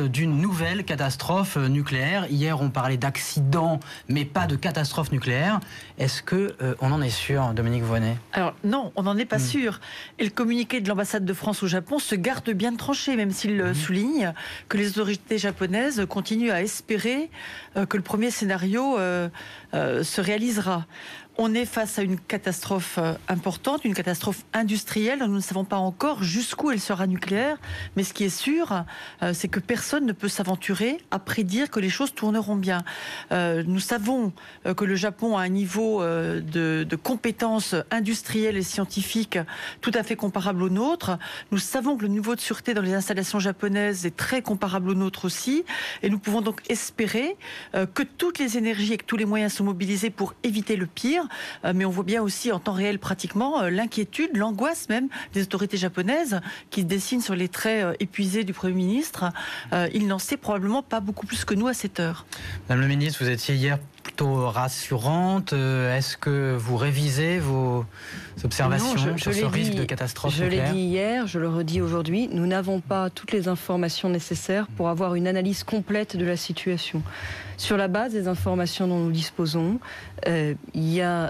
d'une nouvelle catastrophe nucléaire. Hier, on parlait d'accident, mais pas de catastrophe nucléaire. Est-ce qu'on en est sûr, Dominique Voynet? Alors non, on n'en est pas sûr. Et le communiqué de l'ambassade de France au Japon se garde bien de trancher, même s'il souligne que les autorités japonaises continuent à espérer que le premier scénario se réalisera. On est face à une catastrophe importante, une catastrophe industrielle. Nous ne savons pas encore jusqu'où elle sera nucléaire. Mais ce qui est sûr, c'est que personne ne peut s'aventurer à prédire que les choses tourneront bien. Nous savons que le Japon a un niveau de compétences industrielles et scientifiques tout à fait comparable au nôtre. Nous savons que le niveau de sûreté dans les installations japonaises est très comparable au nôtre aussi. Et nous pouvons donc espérer que toutes les énergies et que tous les moyens sont mobilisés pour éviter le pire. Mais on voit bien aussi en temps réel pratiquement l'inquiétude, l'angoisse même des autorités japonaises qui se dessinent sur les traits épuisés du Premier ministre. Il n'en sait probablement pas beaucoup plus que nous à cette heure. Madame le ministre, vous étiez hier plutôt rassurante. Est-ce que vous révisez vos observations sur ce risque de catastrophe nucléaire? Je l'ai dit hier, je le redis aujourd'hui, nous n'avons pas toutes les informations nécessaires pour avoir une analyse complète de la situation. Sur la base des informations dont nous disposons, il y a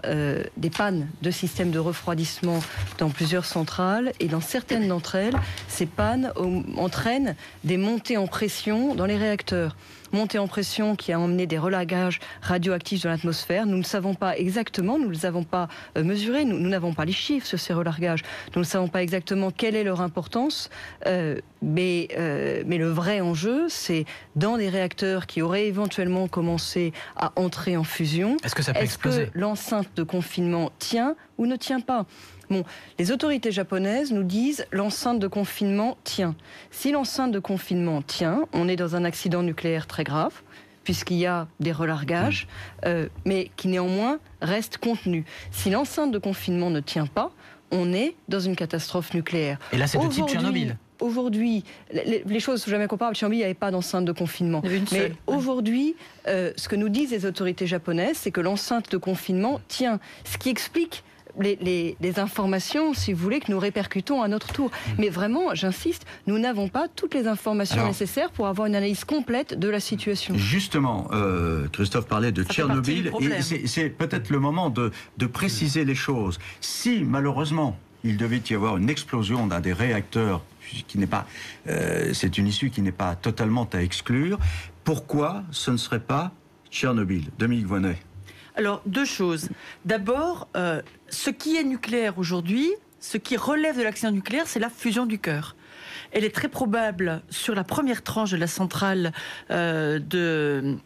des pannes de systèmes de refroidissement dans plusieurs centrales et dans certaines d'entre elles, ces pannes entraînent des montées en pression dans les réacteurs. Montée en pression qui a emmené des relagages radioactifs dans l'atmosphère. Nous ne savons pas exactement, nous ne les avons pas mesurés, nous n'avons pas les chiffres sur ces relagages, nous ne savons pas exactement quelle est leur importance, mais le vrai enjeu, c'est dans des réacteurs qui auraient éventuellement commencé à entrer en fusion, est-ce que ça peut exploser? Que l'enceinte de confinement tient ou ne tient pas? Bon, les autorités japonaises nous disent l'enceinte de confinement tient. Si l'enceinte de confinement tient, on est dans un accident nucléaire très grave, puisqu'il y a des relargages, mais qui néanmoins reste contenu. Si l'enceinte de confinement ne tient pas, on est dans une catastrophe nucléaire. Et là, c'est de type Tchernobyl. Aujourd'hui, les choses ne sont jamais comparables. Tchernobyl, il n'y avait pas d'enceinte de confinement. Mais aujourd'hui, ce que nous disent les autorités japonaises, c'est que l'enceinte de confinement tient. Ce qui explique les informations, si vous voulez, que nous répercutons à notre tour. Mais vraiment, j'insiste, nous n'avons pas toutes les informations nécessaires pour avoir une analyse complète de la situation. Justement, Christophe parlait de Tchernobyl, et c'est peut-être le moment de préciser les choses. Si, malheureusement, il devait y avoir une explosion dans des réacteurs, qui n'est pas, c'est une issue qui n'est pas totalement à exclure, pourquoi ce ne serait pas Tchernobyl? Dominique Voynet. Alors, deux choses. D'abord, ce qui est nucléaire aujourd'hui, ce qui relève de l'accident nucléaire, c'est la fusion du cœur. Elle est très probable sur la première tranche de la centrale de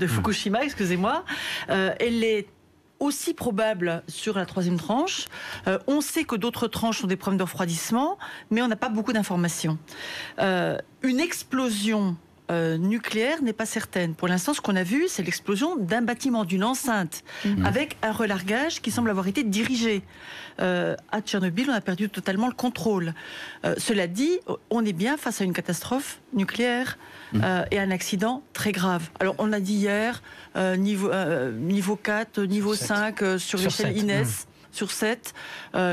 Fukushima, excusez-moi. Elle est aussi probable sur la troisième tranche. On sait que d'autres tranches ont des problèmes de refroidissement, mais on n'a pas beaucoup d'informations. Une explosion nucléaire n'est pas certaine. Pour l'instant, ce qu'on a vu, c'est l'explosion d'un bâtiment, d'une enceinte, avec un relargage qui semble avoir été dirigé. À Tchernobyl, on a perdu totalement le contrôle. Cela dit, on est bien face à une catastrophe nucléaire et un accident très grave. Alors, on l'a dit hier, niveau 4, niveau 5 sur l'échelle INES. Sur 7,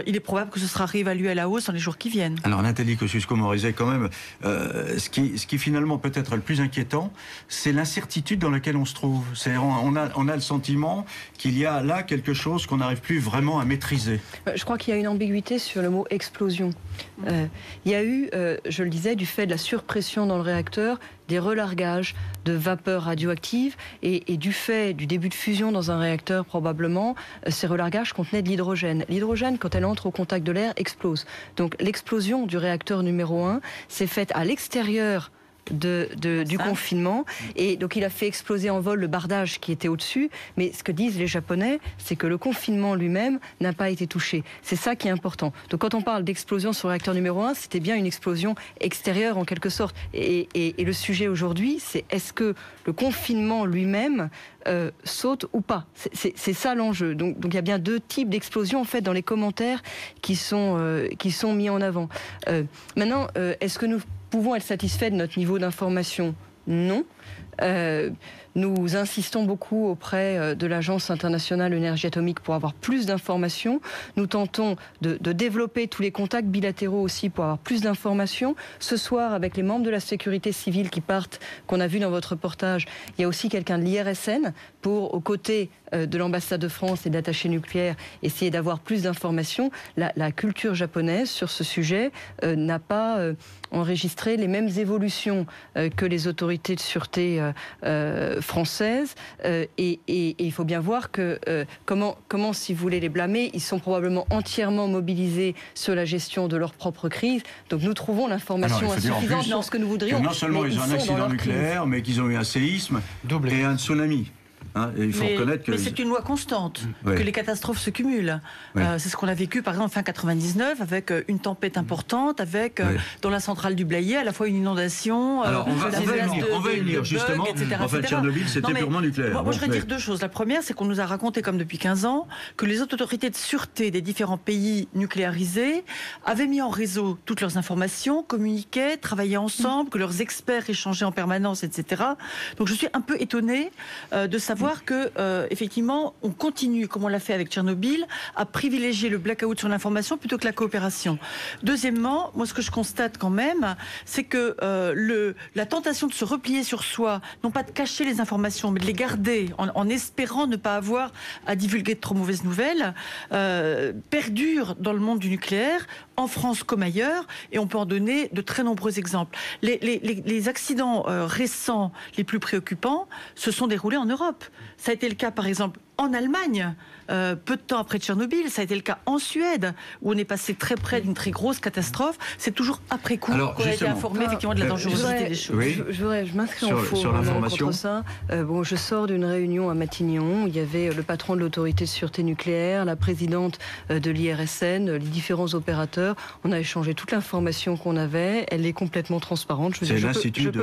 il est probable que ce sera réévalué à la hausse dans les jours qui viennent. Alors Nathalie Kosciusko-Morizet, quand même, ce qui finalement peut être le plus inquiétant, c'est l'incertitude dans laquelle on se trouve. On a le sentiment qu'il y a là quelque chose qu'on n'arrive plus vraiment à maîtriser. Je crois qu'il y a une ambiguïté sur le mot explosion. Il y a eu, je le disais, du fait de la surpression dans le réacteur, des relargages de vapeur radioactive et du fait du début de fusion dans un réacteur, probablement, ces relargages contenaient de l'hydrogène. L'hydrogène, quand elle entre au contact de l'air, explose. Donc l'explosion du réacteur numéro 1 s'est faite à l'extérieur du confinement, et donc il a fait exploser en vol le bardage qui était au-dessus, mais ce que disent les Japonais, c'est que le confinement lui-même n'a pas été touché. C'est ça qui est important. Donc quand on parle d'explosion sur le réacteur numéro 1, c'était bien une explosion extérieure en quelque sorte. Et le sujet aujourd'hui, c'est est-ce que le confinement lui-même saute ou pas? C'est ça l'enjeu. Donc il y a bien deux types d'explosions en fait dans les commentaires qui sont mis en avant. Maintenant, est-ce que nous pouvons être satisfaits de notre niveau d'information? Non. Nous insistons beaucoup auprès de l'Agence internationale de l'énergie atomique pour avoir plus d'informations. Nous tentons de développer tous les contacts bilatéraux aussi pour avoir plus d'informations. Ce soir, avec les membres de la sécurité civile qui partent, qu'on a vu dans votre reportage, il y a aussi quelqu'un de l'IRSN pour, aux côtés de l'ambassade de France et d'attachés nucléaires, essayer d'avoir plus d'informations. La culture japonaise sur ce sujet n'a pas enregistré les mêmes évolutions que les autorités de sûreté françaises. Et il faut bien voir que comment, si vous voulez les blâmer, ils sont probablement entièrement mobilisés sur la gestion de leur propre crise. Donc nous trouvons l'information insuffisante dans ce que nous voudrions. Non seulement ils ont un accident nucléaire, mais qu'ils ont eu un séisme et un tsunami. Hein, et il faut reconnaître que... Mais c'est une loi constante, que les catastrophes se cumulent. C'est ce qu'on a vécu par exemple fin 99 avec une tempête importante, avec dans la centrale du Blayais à la fois une inondation. Alors on va y venir justement. En fait, Tchernobyl c'était purement nucléaire. Moi je voudrais dire deux choses. La première, c'est qu'on nous a raconté comme depuis 15 ans que les autorités de sûreté des différents pays nucléarisés avaient mis en réseau toutes leurs informations, communiquaient, travaillaient ensemble, que leurs experts échangeaient en permanence, etc. Donc je suis un peu étonnée de savoir que effectivement on continue, comme on l'a fait avec Tchernobyl, à privilégier le blackout sur l'information plutôt que la coopération. Deuxièmement, moi ce que je constate quand même, c'est que la tentation de se replier sur soi, non pas de cacher les informations, mais de les garder en espérant ne pas avoir à divulguer de trop mauvaises nouvelles, perdure dans le monde du nucléaire, en France comme ailleurs, et on peut en donner de très nombreux exemples. Les accidents récents les plus préoccupants se sont déroulés en Europe. Ça a été le cas, par exemple, en Allemagne, peu de temps après Tchernobyl. Ça a été le cas en Suède, où on est passé très près d'une très grosse catastrophe. C'est toujours après coup qu'on a été informé effectivement de la dangerosité des choses. Je m'inscris en faux contre ça. Je sors d'une réunion à Matignon. Il y avait le patron de l'autorité de sûreté nucléaire, la présidente de l'IRSN, les différents opérateurs. On a échangé toute l'information qu'on avait. Elle est complètement transparente. C'est l'Institut de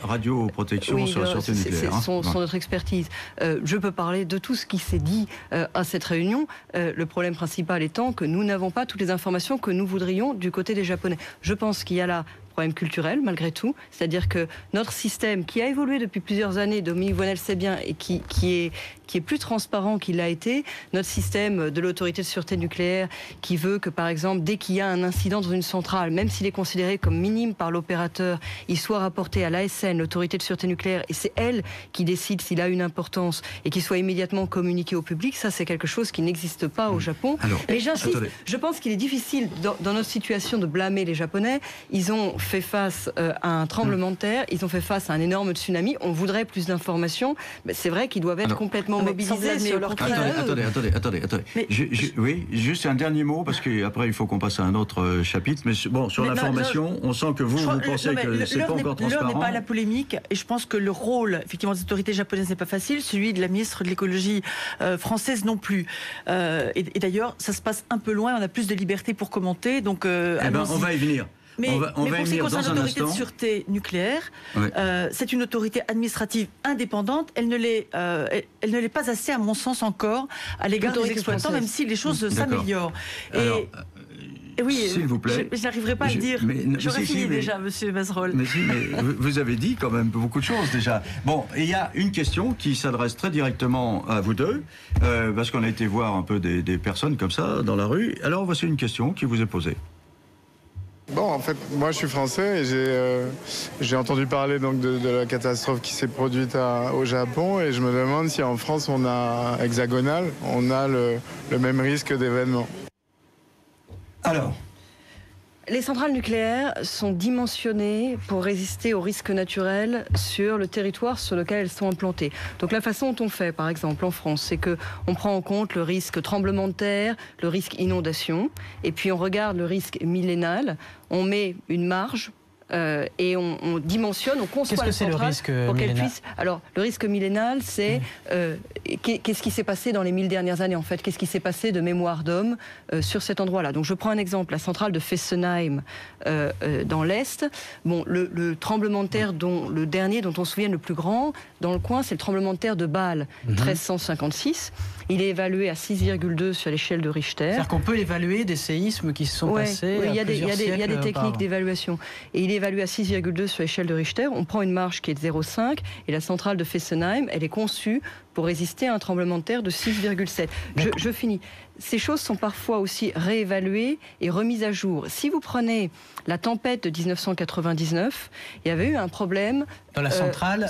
radioprotection sur la sûreté nucléaire. C'est notre expertise. Je peux parler de tout ce qui s'est dit à cette réunion. Le problème principal étant que nous n'avons pas toutes les informations que nous voudrions du côté des Japonais. Je pense qu'il y a là problème culturel malgré tout, c'est-à-dire que notre système qui a évolué depuis plusieurs années, Dominique Voynet le sait bien, et qui est plus transparent qu'il l'a été, notre système de l'autorité de sûreté nucléaire qui veut que par exemple dès qu'il y a un incident dans une centrale, même s'il est considéré comme minime par l'opérateur, il soit rapporté à l'ASN, l'autorité de sûreté nucléaire, et c'est elle qui décide s'il a une importance et qu'il soit immédiatement communiqué au public. Ça c'est quelque chose qui n'existe pas au Japon. Mais j'insiste, je pense qu'il est difficile dans notre situation de blâmer les Japonais. Ils ont fait face à un tremblement de terre, ils ont fait face à un énorme tsunami, on voudrait plus d'informations, mais c'est vrai qu'ils doivent être complètement mobilisés sur leur crise. Attendez. Oui, juste un dernier mot, parce qu'après il faut qu'on passe à un autre chapitre, mais bon, sur l'information, on sent que vous pensez que c'est pas encore transparent. L'heure n'est pas à la polémique, et je pense que le rôle, effectivement, des autorités japonaises n'est pas facile, celui de la ministre de l'écologie française non plus. Et d'ailleurs, ça se passe un peu loin, on a plus de liberté pour commenter, donc... on va y venir. Mais pour ce qui concerne l'autorité de sûreté nucléaire, c'est une autorité administrative indépendante. Elle ne l'est pas assez, à mon sens, encore à l'égard des exploitants, même si les choses s'améliorent. Oui, s'il vous plaît. Je n'arriverai pas à le dire. J'aurais fini déjà, monsieur Mazerolle. Mais vous avez dit quand même beaucoup de choses déjà. Bon, il y a une question qui s'adresse très directement à vous deux, parce qu'on a été voir un peu des personnes comme ça dans la rue. Alors voici une question qui vous est posée. Bon, en fait, moi je suis français et j'ai entendu parler donc de la catastrophe qui s'est produite au Japon, et je me demande si en France on a hexagonal, on a le même risque d'événement. Alors, les centrales nucléaires sont dimensionnées pour résister aux risques naturels sur le territoire sur lequel elles sont implantées. Donc la façon dont on fait, par exemple en France, c'est qu'on prend en compte le risque tremblement de terre, le risque inondation, et puis on regarde le risque millénal, on met une marge et on dimensionne, on conçoit la centrale pour qu'elle puisse... Alors, le risque millénal, c'est qu'est-ce qui s'est passé dans les 1000 dernières années, en fait. Qu'est-ce qui s'est passé de mémoire d'homme sur cet endroit-là. Donc, je prends un exemple, la centrale de Fessenheim, dans l'Est. Bon, le tremblement de terre, le dernier dont on se souvient le plus grand, dans le coin, c'est le tremblement de terre de Bâle, 1356. Il est évalué à 6,2 sur l'échelle de Richter. C'est-à-dire qu'on peut évaluer des séismes qui se sont passés. Oui, il y a des techniques auparavant. d'évaluation. Et il est évalué à 6,2 sur l'échelle de Richter. On prend une marge qui est de 0,5 et la centrale de Fessenheim, elle est conçue pour résister à un tremblement de terre de 6,7. Je finis. Ces choses sont parfois aussi réévaluées et remises à jour. Si vous prenez la tempête de 1999, il y avait eu un problème dans la centrale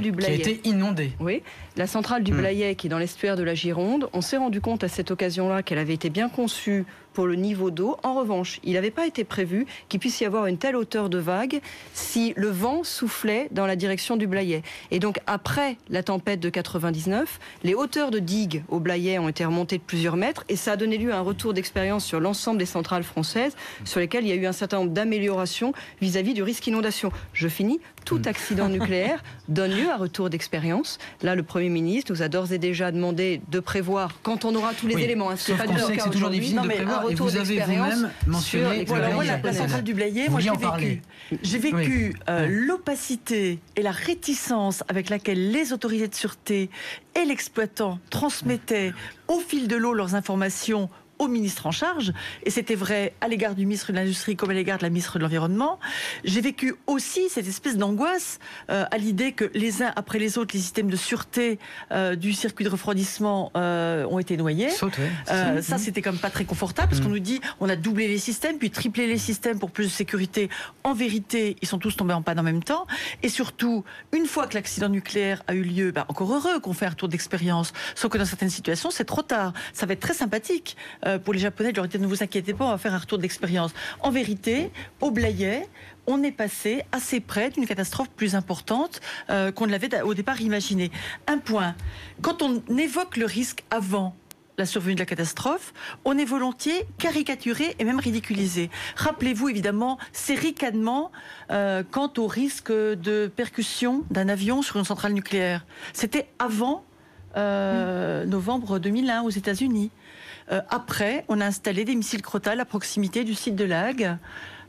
du Blayais, qui a été inondée. Oui, la centrale du Blayais, qui est dans l'estuaire de la Gironde, on s'est rendu compte à cette occasion-là qu'elle avait été bien conçue pour le niveau d'eau. En revanche, il n'avait pas été prévu qu'il puisse y avoir une telle hauteur de vague si le vent soufflait dans la direction du Blayais. Et donc, après la tempête de 99, les hauteurs de digues au Blayais ont été remontées de plusieurs mètres et ça a donné lieu à un retour d'expérience sur l'ensemble des centrales françaises sur lesquelles il y a eu un certain nombre d'améliorations vis-à-vis du risque inondation. Je finis. Tout accident nucléaire donne lieu à retour d'expérience. Là, le Premier ministre nous a d'ores et déjà demandé de prévoir, quand on aura tous les éléments, sauf qu'on sait que c'est toujours difficile de prévoir. Et vous avez vous-même mentionné la centrale du Blayais, moi j'ai vécu l'opacité et la réticence avec laquelle les autorités de sûreté et l'exploitant transmettaient au fil de l'eau leurs informations au ministre en charge, et c'était vrai à l'égard du ministre de l'Industrie comme à l'égard de la ministre de l'Environnement. J'ai vécu aussi cette espèce d'angoisse à l'idée que les uns après les autres, les systèmes de sûreté du circuit de refroidissement ont été noyés. Ça, c'était quand même pas très confortable, parce qu'on nous dit on a doublé les systèmes, puis triplé les systèmes pour plus de sécurité. En vérité, ils sont tous tombés en panne en même temps. Et surtout, une fois que l'accident nucléaire a eu lieu, encore heureux qu'on fait un retour d'expérience, sauf que dans certaines situations, c'est trop tard. Ça va être très sympathique pour les Japonais, je leur ai dit ne vous inquiétez pas, on va faire un retour d'expérience. En vérité, au Blayais, on est passé assez près d'une catastrophe plus importante qu'on ne l'avait au départ imaginé. Un point, quand on évoque le risque avant la survenue de la catastrophe, on est volontiers caricaturé et même ridiculisé. Rappelez-vous évidemment ces ricanements quant au risque de percussion d'un avion sur une centrale nucléaire. C'était avant novembre 2001 aux États-Unis. Après, on a installé des missiles Crotale à proximité du site de Lagg.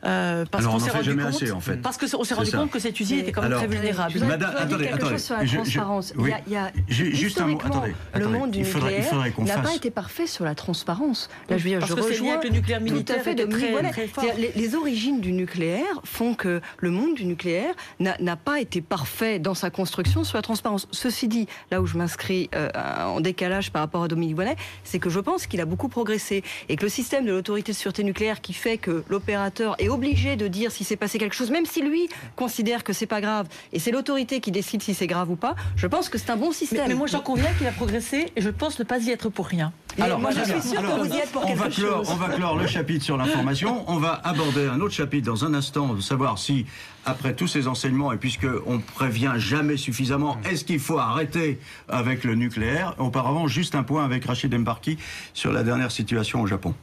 Parce qu'on s'est rendu compte, en fait. Parce qu'on s'est rendu compte que cette usine était quand même très vulnérable. Madame, attendez, sur la transparence. Il y a juste un mot. Attendez, le monde du nucléaire n'a pas été parfait sur la transparence. Là, je veux dire, parce que c'est lié avec le nucléaire militaire fait de très fort. Les origines du nucléaire font que le monde du nucléaire n'a pas été parfait dans sa construction sur la transparence. Ceci dit, là où je m'inscris en décalage par rapport à Dominique Voynet, c'est que je pense qu'il a beaucoup progressé et que le système de l'autorité de sûreté nucléaire qui fait que l'opérateur est obligé de dire si s'est passé quelque chose, même si lui considère que c'est pas grave, et c'est l'autorité qui décide si c'est grave ou pas, je pense que c'est un bon système. Mais moi j'en conviens qu'il a progressé et je pense ne pas y être pour rien. Alors, moi je suis sûre que vous y êtes pour quelque chose. On va clore le chapitre sur l'information, on va aborder un autre chapitre dans un instant, de savoir si, après tous ces enseignements, et puisqu'on ne prévient jamais suffisamment, est-ce qu'il faut arrêter avec le nucléaire? Auparavant, juste un point avec Rachid Embarki sur la dernière situation au Japon.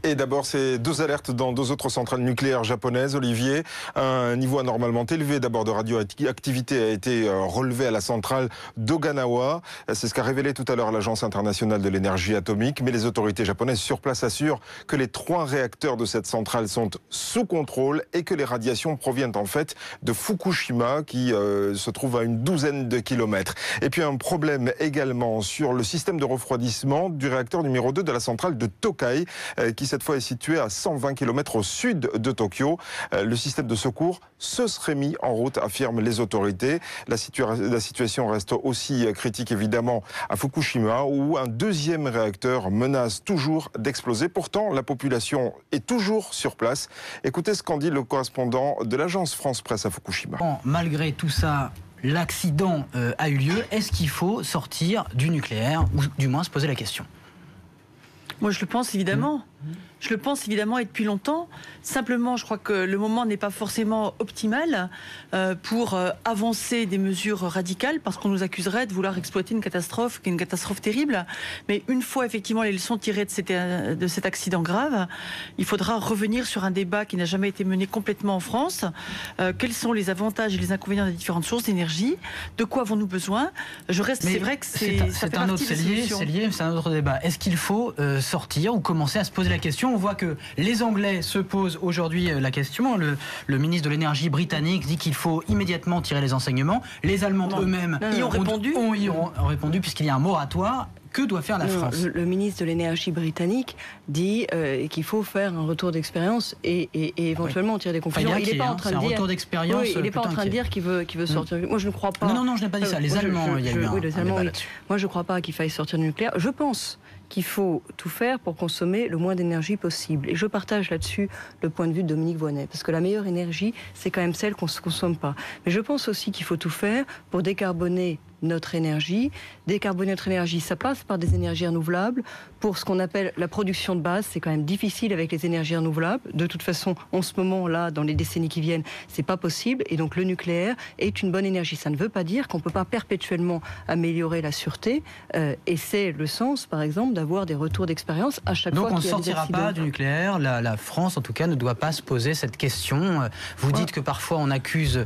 Et d'abord, c'est 2 alertes dans 2 autres centrales nucléaires japonaises, Olivier. Un niveau anormalement élevé d'abord de radioactivité a été relevé à la centrale d'Oganawa. C'est ce qu'a révélé tout à l'heure l'Agence internationale de l'énergie atomique. Mais les autorités japonaises sur place assurent que les 3 réacteurs de cette centrale sont sous contrôle et que les radiations proviennent en fait de Fukushima qui se trouve à une douzaine de kilomètres. Et puis un problème également sur le système de refroidissement du réacteur numéro 2 de la centrale de Tokai qui cette fois est situé à 120 km au sud de Tokyo. Le système de secours se serait mis en route, affirment les autorités. La situation reste aussi critique évidemment à Fukushima où un 2e réacteur menace toujours d'exploser. Pourtant, la population est toujours sur place. Écoutez ce qu'en dit le correspondant de l'agence France Presse à Fukushima. Bon, malgré tout ça, l'accident a eu lieu. Est-ce qu'il faut sortir du nucléaire ou du moins se poser la question? Moi, je le pense évidemment. Je le pense évidemment et depuis longtemps. Simplement, je crois que le moment n'est pas forcément optimal pour avancer des mesures radicales parce qu'on nous accuserait de vouloir exploiter une catastrophe qui est une catastrophe terrible. Mais une fois effectivement les leçons tirées de cet accident grave, il faudra revenir sur un débat qui n'a jamais été mené complètement en France. Quels sont les avantages et les inconvénients des différentes sources d'énergie? De quoi avons-nous besoin? C'est vrai que c'est un autre, c'est lié, c'est un autre débat. Est-ce qu'il faut sortir ou commencer à se poser la question? On voit que les Anglais se posent aujourd'hui la question. Le ministre de l'énergie britannique dit qu'il faut immédiatement tirer les enseignements. Les Allemands eux-mêmes y ont répondu. Ont répondu puisqu'il y a un moratoire. Que doit faire la France ? Le ministre de l'énergie britannique dit qu'il faut faire un retour d'expérience et éventuellement tirer des conclusions. Il n'est pas en train de dire. Retour d'expérience. Il n'est pas en train de dire qu'il veut sortir. Moi, je ne crois pas. Non, je n'ai pas dit ça. Les Allemands, il y a eu un débat là-dessus. Moi, je ne crois pas qu'il faille sortir du nucléaire. Je pense qu'il faut tout faire pour consommer le moins d'énergie possible. Et je partage là-dessus le point de vue de Dominique Voynet, parce que la meilleure énergie, c'est quand même celle qu'on ne se consomme pas. Mais je pense aussi qu'il faut tout faire pour décarboner notre énergie. Décarboner notre énergie, ça passe par des énergies renouvelables. Pour ce qu'on appelle la production de base, c'est quand même difficile avec les énergies renouvelables. De toute façon, en ce moment-là, dans les décennies qui viennent, c'est pas possible. Et donc le nucléaire est une bonne énergie. Ça ne veut pas dire qu'on peut pas perpétuellement améliorer la sûreté. Et c'est le sens, par exemple, d'avoir des retours d'expérience à chaque fois qu'il y a des accidents. Donc on ne sortira pas du nucléaire. La France, en tout cas, ne doit pas se poser cette question. Vous dites que parfois on accuse...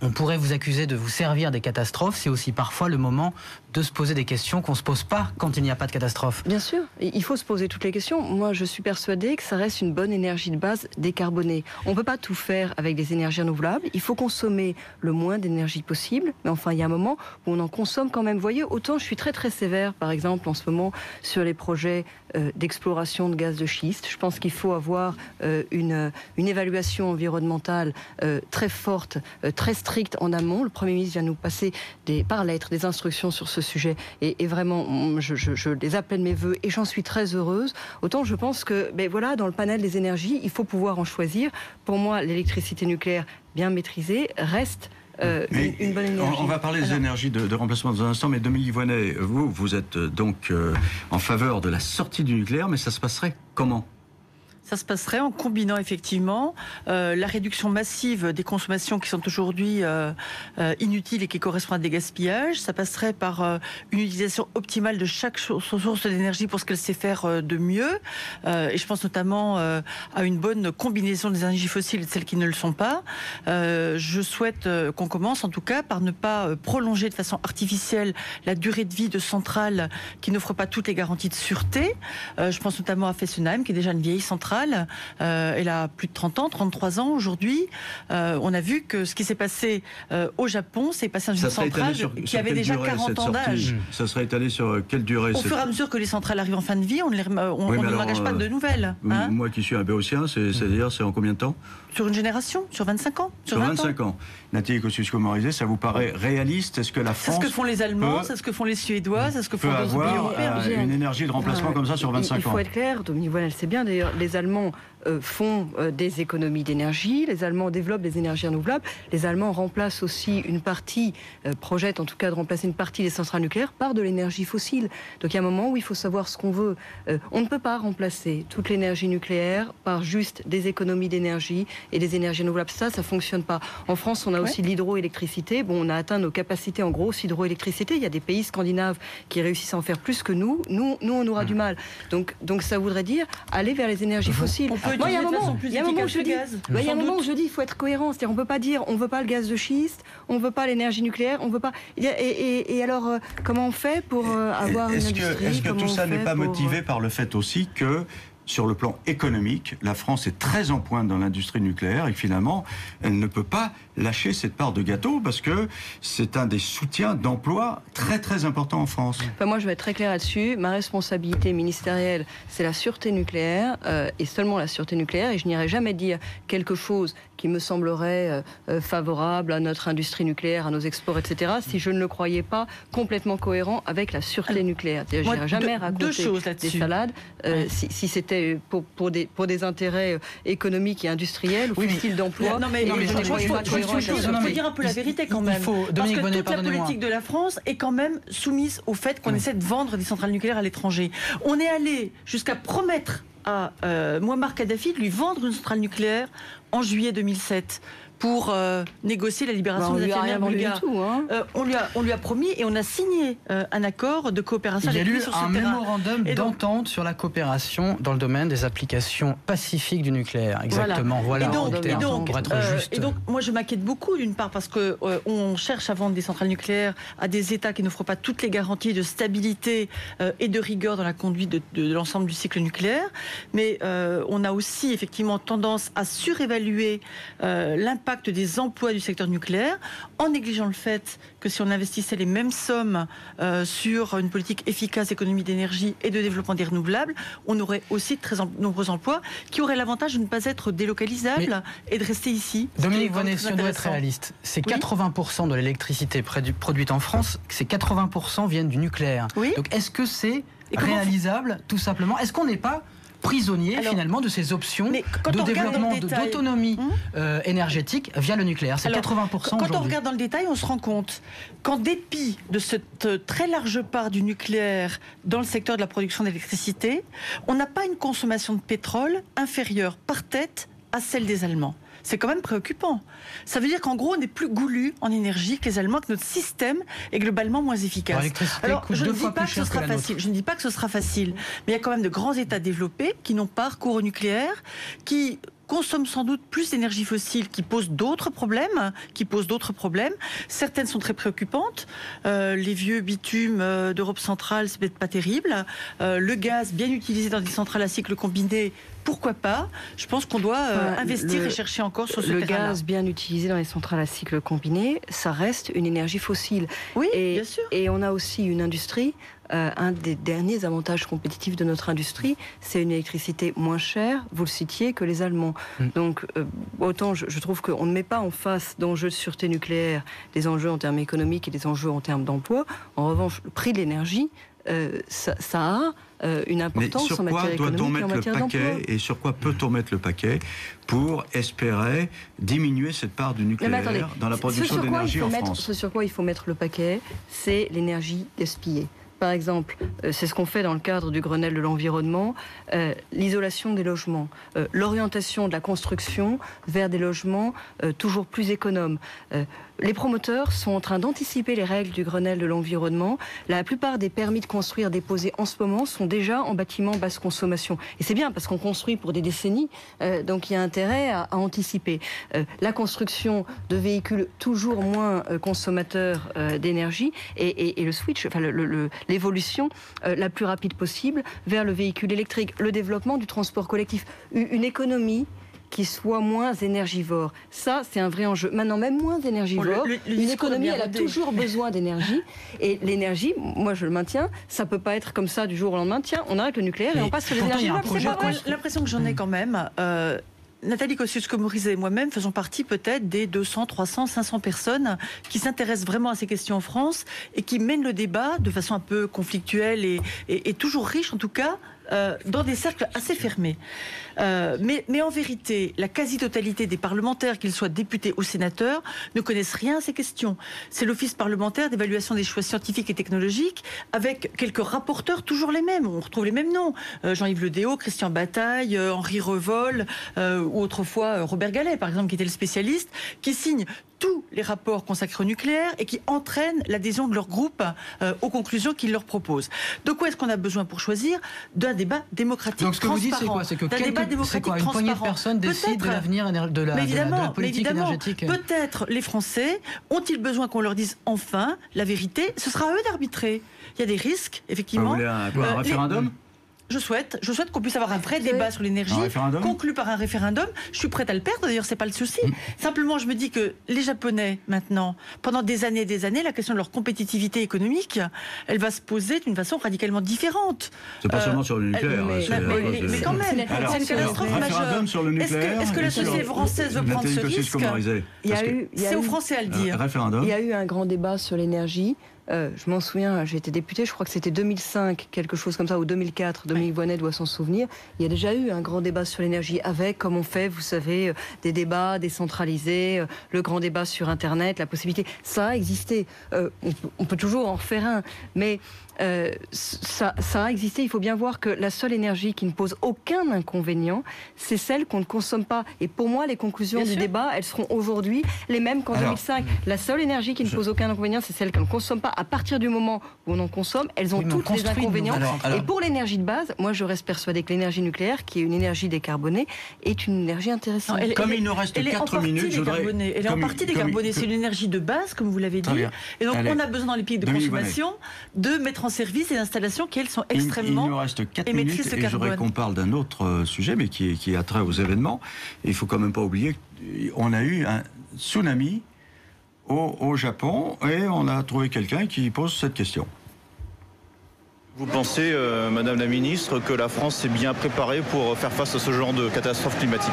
On pourrait vous accuser de vous servir des catastrophes. C'est aussi parfois le moment de se poser des questions qu'on ne se pose pas quand il n'y a pas de catastrophe. Bien sûr, il faut se poser toutes les questions. Moi, je suis persuadée que ça reste une bonne énergie de base décarbonée. On ne peut pas tout faire avec des énergies renouvelables. Il faut consommer le moins d'énergie possible. Mais enfin, il y a un moment où on en consomme quand même. Vous voyez, autant je suis très très sévère, par exemple, en ce moment, sur les projets d'exploration de gaz de schiste. Je pense qu'il faut avoir une évaluation environnementale très forte, très stricte en amont. Le Premier ministre vient nous passer par lettre des instructions sur ce sujet et vraiment je les appelle de mes voeux et j'en suis très heureuse. Autant je pense que voilà, dans le panel des énergies, il faut pouvoir en choisir. Pour moi, l'électricité nucléaire bien maîtrisée reste une bonne énergie. On va parler des énergies de remplacement dans un instant, mais Dominique Voynet, vous êtes donc en faveur de la sortie du nucléaire, mais ça se passerait comment ? Ça se passerait en combinant effectivement la réduction massive des consommations qui sont aujourd'hui inutiles et qui correspondent à des gaspillages. Ça passerait par une utilisation optimale de chaque source d'énergie pour ce qu'elle sait faire de mieux. Et je pense notamment à une bonne combinaison des énergies fossiles et de celles qui ne le sont pas. Je souhaite qu'on commence en tout cas par ne pas prolonger de façon artificielle la durée de vie de centrales qui n'offrent pas toutes les garanties de sûreté. Je pense notamment à Fessenheim, qui est déjà une vieille centrale. Elle a plus de 30 ans, 33 ans aujourd'hui. On a vu que ce qui s'est passé au Japon, c'est passé dans une centrale qui avait déjà 40 ans d'âge. Ça serait étalé sur quelle durée? Au fur et à mesure que les centrales arrivent en fin de vie, on ne n'engage pas de nouvelles. Hein, moi qui suis un béotien, c'est-à-dire c'est en combien de temps? Sur une génération, sur 25 ans, sur 25 ans. Nathalie Kosciusko-Morizet, ça vous paraît réaliste? Est-ce que la France... C'est ce que font les Allemands, c'est ce que font les Suédois, c'est ce que font d'autres pays européens. Une énergie de remplacement comme ça sur 25 ans. Il faut être clair, Dominique Voynet, c'est bien d'ailleurs, les Allemands font des économies d'énergie, les Allemands développent des énergies renouvelables, les Allemands remplacent aussi une partie, projettent en tout cas de remplacer une partie des centrales nucléaires par de l'énergie fossile. Donc il y a un moment où il faut savoir ce qu'on veut. On ne peut pas remplacer toute l'énergie nucléaire par juste des économies d'énergie et des énergies renouvelables. Ça fonctionne pas. En France, on a aussi de l'hydroélectricité. Bon, on a atteint nos capacités en grosse hydroélectricité. Il y a des pays scandinaves qui réussissent à en faire plus que nous. Nous on aura du mal. Donc ça voudrait dire aller vers les énergies fossiles. Moi, il y a un moment où je dis il faut être cohérent. C'est-à-dire, on peut pas dire on veut pas le gaz de schiste, on veut pas l'énergie nucléaire, on veut pas. Et alors, comment on fait pour avoir une industrie? Est-ce que tout ça n'est pas motivé par le fait aussi que sur le plan économique, la France est très en pointe dans l'industrie nucléaire et que finalement, elle ne peut pas lâcher cette part de gâteau parce que c'est un des soutiens d'emploi très très important en France. Enfin, moi, je vais être très clair là-dessus. Ma responsabilité ministérielle, c'est la sûreté nucléaire et seulement la sûreté nucléaire. Et je n'irai jamais dire quelque chose qui me semblerait favorable à notre industrie nucléaire, à nos exports, etc., si je ne le croyais pas complètement cohérent avec la sûreté nucléaire. Je n'irai jamais raconter des salades si c'était pour des intérêts économiques et industriels ou futiles d'emploi. Non, mais il faut dire un peu la vérité quand même. Parce que toute la politique de la France est quand même soumise au fait qu'on essaie de vendre des centrales nucléaires à l'étranger. On est allé jusqu'à promettre à Mouammar Kadhafi de lui vendre une centrale nucléaire en juillet 2007 pour négocier la libération des intérimaires bulgares. On lui a promis et on a signé un accord de coopération avec lui sur ce terrain. Il y a eu un mémorandum d'entente sur la coopération dans le domaine des applications pacifiques du nucléaire. Exactement. Voilà. Et donc, moi, je m'inquiète beaucoup, d'une part, parce que on cherche à vendre des centrales nucléaires à des États qui n'offrent pas toutes les garanties de stabilité et de rigueur dans la conduite de l'ensemble du cycle nucléaire. Mais on a aussi, effectivement, tendance à surévaluer l'impact l'impact des emplois du secteur nucléaire, en négligeant le fait que si on investissait les mêmes sommes sur une politique efficace d'économie d'énergie et de développement des renouvelables, on aurait aussi de très nombreux emplois qui auraient l'avantage de ne pas être délocalisables et de rester ici. Dominique Voynet, si on doit être réaliste, c'est 80% de l'électricité produite en France, c'est 80% viennent du nucléaire. Oui. Donc est-ce que c'est réalisable, tout simplement? Est-ce qu'on n'est pas prisonnier finalement de ces options de développement, d'autonomie énergétique via le nucléaire? C'est 80% aujourd'hui. Quand on regarde dans le détail, on se rend compte qu'en dépit de cette très large part du nucléaire dans le secteur de la production d'électricité, on n'a pas une consommation de pétrole inférieure par tête à celle des Allemands. C'est quand même préoccupant. Ça veut dire qu'en gros, on est plus goulu en énergie que les Allemands, que notre système est globalement moins efficace. Alors, je ne dis pas que ce sera facile. Je ne dis pas que ce sera facile, mais il y a quand même de grands États développés qui n'ont pas recours au nucléaire, qui consomment sans doute plus d'énergie fossile, qui posent d'autres problèmes, Certaines sont très préoccupantes. Les vieux bitumes d'Europe centrale, c'est peut-être pas terrible. Le gaz bien utilisé dans des centrales à cycle combiné, pourquoi pas? Je pense qu'on doit investir et chercher encore sur ce terrain-là. Le gaz bien utilisé dans les centrales à cycle combiné, ça reste une énergie fossile. Oui, bien sûr. Et on a aussi une industrie. Un des derniers avantages compétitifs de notre industrie, c'est une électricité moins chère, vous le citiez, que les Allemands. Donc, autant je trouve qu'on ne met pas en face d'enjeux de sûreté nucléaire des enjeux en termes économiques et des enjeux en termes d'emploi. En revanche, le prix de l'énergie, ça a une importance en matière économique et en matière d'emploi. Et sur quoi peut-on mettre le paquet pour espérer diminuer cette part du nucléaire dans la production d'énergie en France? Ce sur quoi il faut mettre le paquet, c'est l'énergie gaspillée. Par exemple, c'est ce qu'on fait dans le cadre du Grenelle de l'environnement, l'isolation des logements, l'orientation de la construction vers des logements toujours plus économes. Les promoteurs sont en train d'anticiper les règles du Grenelle de l'environnement. La plupart des permis de construire déposés en ce moment sont déjà en bâtiments basse consommation. Et c'est bien parce qu'on construit pour des décennies, donc il y a intérêt à anticiper. La construction de véhicules toujours moins consommateurs d'énergie et le switch, enfin l'évolution la plus rapide possible vers le véhicule électrique, le développement du transport collectif, une économie qui soit moins énergivore. Ça, c'est un vrai enjeu. Maintenant, même moins énergivore, une économie, elle a toujours besoin d'énergie. Et l'énergie, moi je le maintiens, ça peut pas être comme ça du jour au lendemain. Tiens, on arrête le nucléaire et on passe sur les énergies renouvelables. L'impression que j'en ai quand même... Nathalie Kosciusko-Morizet et moi-même faisons partie peut-être des 200, 300, 500 personnes qui s'intéressent vraiment à ces questions en France et qui mènent le débat de façon un peu conflictuelle et toujours riche en tout cas, dans des cercles assez fermés. Mais en vérité, la quasi-totalité des parlementaires, qu'ils soient députés ou sénateurs, ne connaissent rien à ces questions. C'est l'Office parlementaire d'évaluation des choix scientifiques et technologiques, avec quelques rapporteurs, toujours les mêmes. On retrouve les mêmes noms. Jean-Yves Le Déaut, Christian Bataille, Henri Revol, ou autrefois Robert Gallet, par exemple, qui était le spécialiste, qui signe tous les rapports consacrés au nucléaire et qui entraînent l'adhésion de leur groupe aux conclusions qu'ils leur proposent. De quoi est-ce qu'on a besoin pour choisir? D'un débat démocratique. Donc ce que vous dites, c'est quoi? C'est que une poignée de personnes décident de l'avenir de la politique énergétique. Peut-être les Français ont-ils besoin qu'on leur dise enfin la vérité? Ce sera à eux d'arbitrer. Il y a des risques, effectivement. Vous voulez un référendum? Je souhaite qu'on puisse avoir un vrai débat sur l'énergie, conclu par un référendum. Je suis prête à le perdre, d'ailleurs, c'est pas le souci. Simplement, je me dis que les Japonais, maintenant, pendant des années, la question de leur compétitivité économique, elle va se poser d'une façon radicalement différente. C'est pas seulement sur le nucléaire. Mais quand même, c'est une catastrophe majeure. Sur le nucléaire. Est-ce que la société française veut prendre ce risque? C'est aux Français à le dire. Il y a eu un grand débat sur l'énergie. Je m'en souviens, j'ai été députée, je crois que c'était 2005, quelque chose comme ça, ou 2004, Dominique Voynet doit s'en souvenir. Il y a déjà eu un grand débat sur l'énergie avec, comme on fait, vous savez, des débats décentralisés, le grand débat sur Internet, la possibilité. Ça a existé. On peut toujours en refaire un, mais ça a existé. Il faut bien voir que la seule énergie qui ne pose aucun inconvénient, c'est celle qu'on ne consomme pas. Et pour moi, les conclusions du débat, elles seront aujourd'hui les mêmes qu'en 2005. La seule énergie qui ne pose aucun inconvénient, c'est celle qu'on ne consomme pas. À partir du moment où on en consomme, elles ont toutes les inconvénients. Et pour l'énergie de base, moi je reste persuadée que l'énergie nucléaire, qui est une énergie décarbonée, est une énergie intéressante. Comme il nous reste 4 minutes, je voudrais... Elle est en partie décarbonée. C'est une énergie de base, comme vous l'avez dit. Et donc on a besoin dans les pics de consommation de mettre en service des installations qui, elles, sont extrêmement Il nous reste 4 minutes et je voudrais qu'on parle d'un autre sujet, mais qui a trait aux événements. Et il ne faut quand même pas oublier qu'on a eu tsunami au Japon, et on a trouvé quelqu'un qui pose cette question. Vous pensez, Madame la Ministre, que la France s'est bien préparée pour faire face à ce genre de catastrophe climatique ?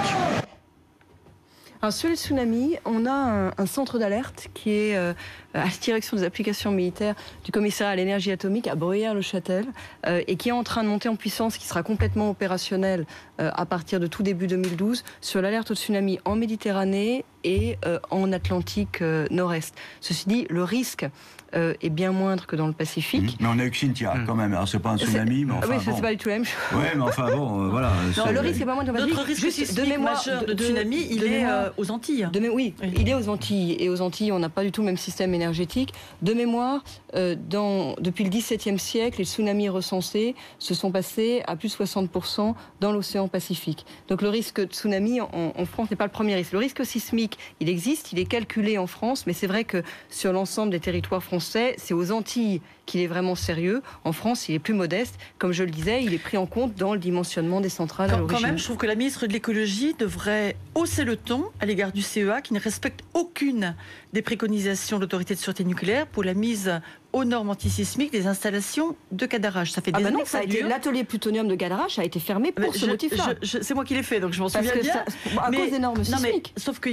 Alors, sur les tsunamis, on a un centre d'alerte qui est à la direction des applications militaires du commissariat à l'énergie atomique à Bruyères-le-Châtel et qui est en train de monter en puissance, qui sera complètement opérationnel à partir de tout début 2012 sur l'alerte au tsunami en Méditerranée et en Atlantique Nord-Est. Ceci dit, le risque est bien moindre que dans le Pacifique. Mais on a eu Xintia quand même. Alors c'est pas un tsunami, mais enfin oui, bon. c'est pas du tout la même chose. Oui, mais enfin bon, voilà. Non, le risque est pas moindre que dans le Pacifique. Notre risque sismique majeur de tsunami, il est aux Antilles. Oui, il est aux Antilles. Et aux Antilles, on n'a pas du tout le même système énergétique. De mémoire, depuis le XVIIe siècle, les tsunamis recensés se sont passés à plus de 60% dans l'océan Pacifique. Donc le risque de tsunami en France n'est pas le premier risque. Le risque sismique, il existe, il est calculé en France, mais c'est vrai que sur l'ensemble des territoires français, c'est aux Antilles qu'il est vraiment sérieux. En France, il est plus modeste. Comme je le disais, il est pris en compte dans le dimensionnement des centrales à l'origine. Quand même, je trouve que la ministre de l'écologie devrait hausser le ton à l'égard du CEA, qui ne respecte aucune des préconisations de l'autorité de sûreté nucléaire pour la mise aux normes antisismiques des installations de Cadarache. Ça fait des années que ça dure. L'atelier plutonium de Cadarache a été fermé pour ce motif-là. C'est moi qui l'ai fait, donc je m'en souviens bien. À cause des normes sismiques. Sauf que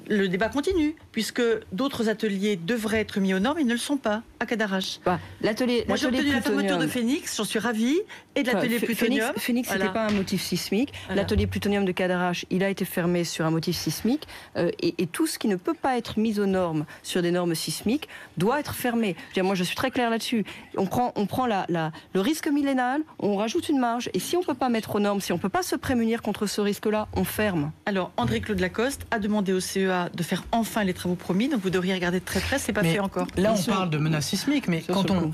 le débat continue, puisque d'autres ateliers devraient être mis aux normes, ils ne le sont pas à Cadarache. Moi, j'ai obtenu la fermeture de Phoenix, j'en suis ravie, et de l'atelier plutonium. Phoenix, c'était pas un motif sismique. Voilà. L'atelier plutonium de Cadarache, il a été fermé sur un motif sismique, et tout ce qui ne peut pas être mis aux normes sur des normes sismiques doit être fermé. Moi, je suis très claire là-dessus. On prend le risque millénal, on rajoute une marge, et si on ne peut pas mettre aux normes, si on ne peut pas se prémunir contre ce risque-là, on ferme. Alors, André-Claude Lacoste a demandé au CEA de faire enfin les travaux promis, donc vous devriez regarder de très près, c'est pas fait encore. Là, on parle de menaces sismiques, mais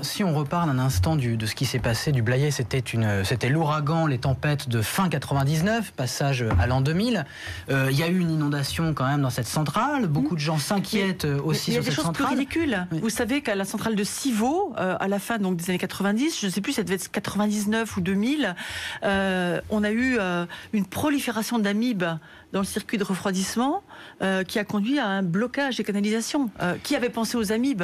si on reparle un instant de ce qui s'est passé du Blayais, c'était l'ouragan, les tempêtes de fin 99, passage à l'an 2000. Il y a eu une inondation quand même dans cette centrale, beaucoup de gens s'inquiètent aussi sur cette centrale. Il y a des choses plus ridicules. Oui. Vous savez qu'à la centrale de Civaux, à la fin donc, des années 90, je ne sais plus, ça devait être 99 ou 2000, on a eu une prolifération d'amibes dans le circuit de refroidissement qui a conduit à un blocage des canalisations. Qui avait pensé aux amibes?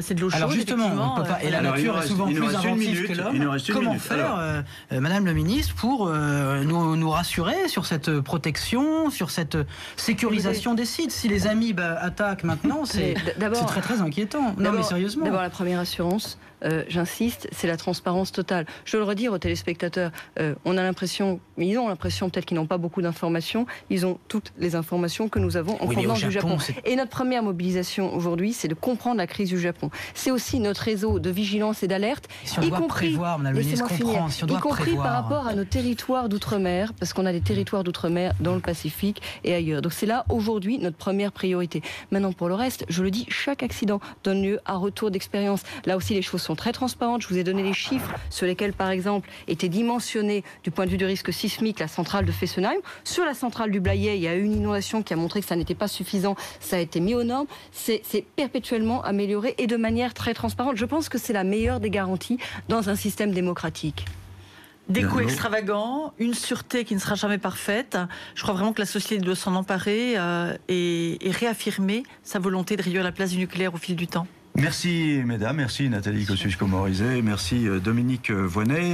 C'est de l'eau chaude. Alors justement, on peut pas, et la nature est souvent plus inventive que l'homme. Comment faire, Madame le Ministre, pour nous rassurer sur cette protection, sur cette sécurisation des sites? Si les amibes attaquent maintenant, c'est très très inquiétant. Non mais sérieusement. D'abord, la première assurance, j'insiste, c'est la transparence totale. Je veux le redire aux téléspectateurs, on a l'impression, ils ont l'impression peut-être qu'ils n'ont pas beaucoup d'informations, ils ont toutes les informations que nous avons en provenance du Japon. Et notre première mobilisation aujourd'hui, c'est de comprendre la crise du Japon. C'est aussi notre réseau de vigilance et d'alerte, y compris par rapport à nos territoires d'outre-mer, parce qu'on a des territoires d'outre-mer dans le Pacifique et ailleurs. Donc c'est là aujourd'hui notre première priorité. Maintenant pour le reste, je le dis, chaque accident donne lieu à retour d'expérience. Là aussi les choses sont très transparentes. Je vous ai donné les chiffres sur lesquels par exemple était dimensionné du point de vue du risque sismique la centrale de Fessenheim. Sur la centrale du Blayais, il y a eu une inondation qui a montré que ça n'était pas suffisant. Ça a été mis aux normes. C'est perpétuellement amélioré et de manière très transparente. Je pense que c'est la meilleure des garanties dans un système démocratique. Des coûts extravagants, une sûreté qui ne sera jamais parfaite. Je crois vraiment que la société doit s'en emparer et réaffirmer sa volonté de réduire la place du nucléaire au fil du temps. Merci mesdames, merci Nathalie Kosciusko-Morizet, merci Dominique Voynet.